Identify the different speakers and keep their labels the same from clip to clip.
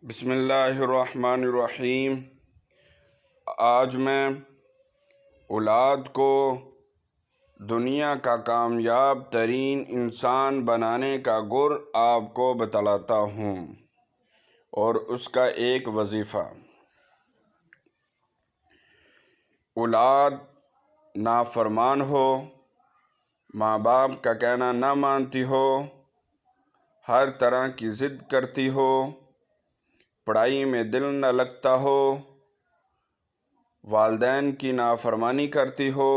Speaker 1: بسم اللہ الرحمن الرحیم۔ آج میں اولاد کو دنیا کا کامیاب ترین انسان بنانے کا گر آپ کو بتلاتا ہوں اور اس کا ایک وظیفہ۔ اولاد نافرمان ہو، ماں باپ کا کہنا نہ مانتی ہو، ہر طرح کی ضد کرتی ہو، پڑھائی میں دل نہ لگتا ہو، والدین کی نافرمانی کرتی ہو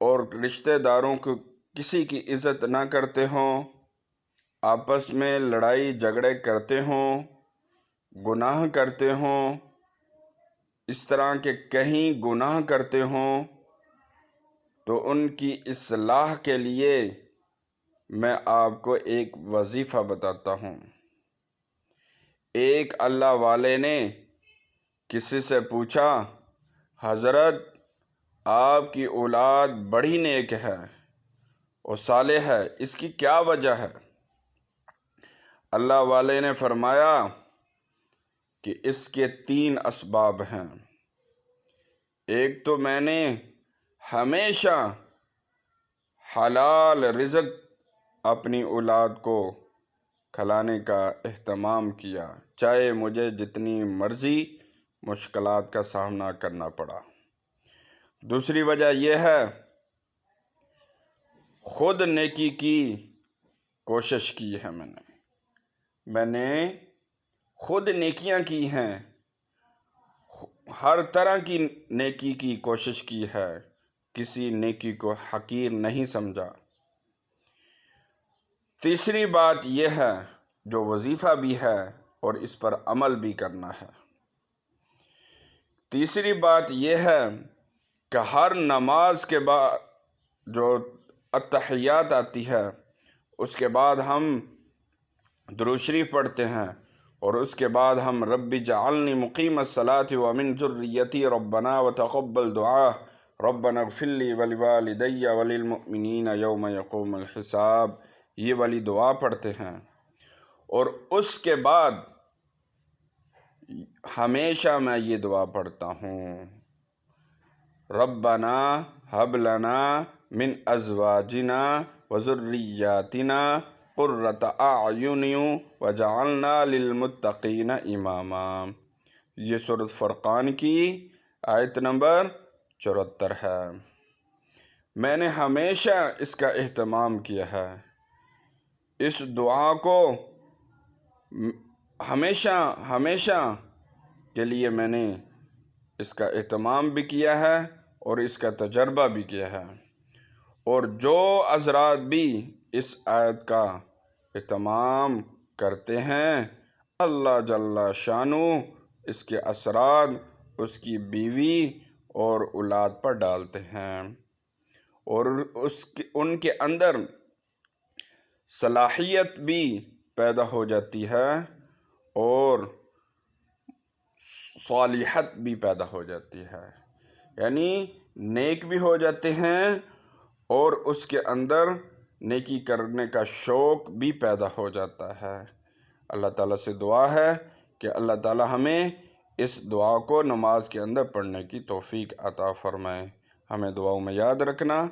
Speaker 1: اور رشتہ داروں کو کسی کی عزت نہ کرتے ہوں، آپس میں لڑائی جھگڑے کرتے ہوں، گناہ کرتے ہوں، اس طرح کے کہیں گناہ کرتے ہوں، تو ان کی اصلاح کے لیے میں آپ کو ایک وظیفہ بتاتا ہوں۔ ایک اللہ والے نے کسی سے پوچھا، حضرت آپ کی اولاد بڑی نیک ہے اور صالح ہے، اس کی کیا وجہ ہے؟ اللہ والے نے فرمایا کہ اس کے 3 اسباب ہیں۔ ایک تو میں نے ہمیشہ حلال رزق اپنی اولاد کو کھلانے کا اہتمام کیا، چاہے مجھے جتنی مرضی مشکلات کا سامنا کرنا پڑا۔ دوسری وجہ یہ ہے، خود نیکی کی کوشش کی ہے، میں نے خود نیکیاں کی ہیں، ہر طرح کی نیکی کی کوشش کی ہے، کسی نیکی کو حقیر نہیں سمجھا۔ تیسری بات یہ ہے، جو وظیفہ بھی ہے اور اس پر عمل بھی کرنا ہے۔ تیسری بات یہ ہے کہ ہر نماز کے بعد جو التحیات آتی ہے، اس کے بعد ہم درود شریف پڑھتے ہیں اور اس کے بعد ہم رب اجعلنی مقیم الصلاۃ ومن ذریتی ربنا وتقبل دعا ربنا اغفر لی ولوالدی وللمؤمنین یوم یقوم الحساب، یہ والی دعا پڑھتے ہیں۔ اور اس کے بعد ہمیشہ میں یہ دعا پڑھتا ہوں، ربنا ہب لنا من ازواجنا وذریاتنا قرۃ اعین وجعلنا للمتقین اماما۔ یہ سورۃ فرقان کی آیت نمبر 74 ہے۔ میں نے ہمیشہ اس کا اہتمام کیا ہے، اس دعا کو ہمیشہ کے لیے میں نے اس کا اہتمام بھی کیا ہے اور اس کا تجربہ بھی کیا ہے۔ اور جو حضرات بھی اس آیت کا اہتمام کرتے ہیں، اللہ جل شانہ اس کے اثرات اس کی بیوی اور اولاد پر ڈالتے ہیں اور ان کے اندر صلاحیت بھی پیدا ہو جاتی ہے اور صالحت بھی پیدا ہو جاتی ہے، یعنی نیک بھی ہو جاتے ہیں اور اس کے اندر نیکی کرنے کا شوق بھی پیدا ہو جاتا ہے۔ اللہ تعالیٰ سے دعا ہے کہ اللہ تعالیٰ ہمیں اس دعا کو نماز کے اندر پڑھنے کی توفیق عطا فرمائے۔ ہمیں دعاؤں میں یاد رکھنا۔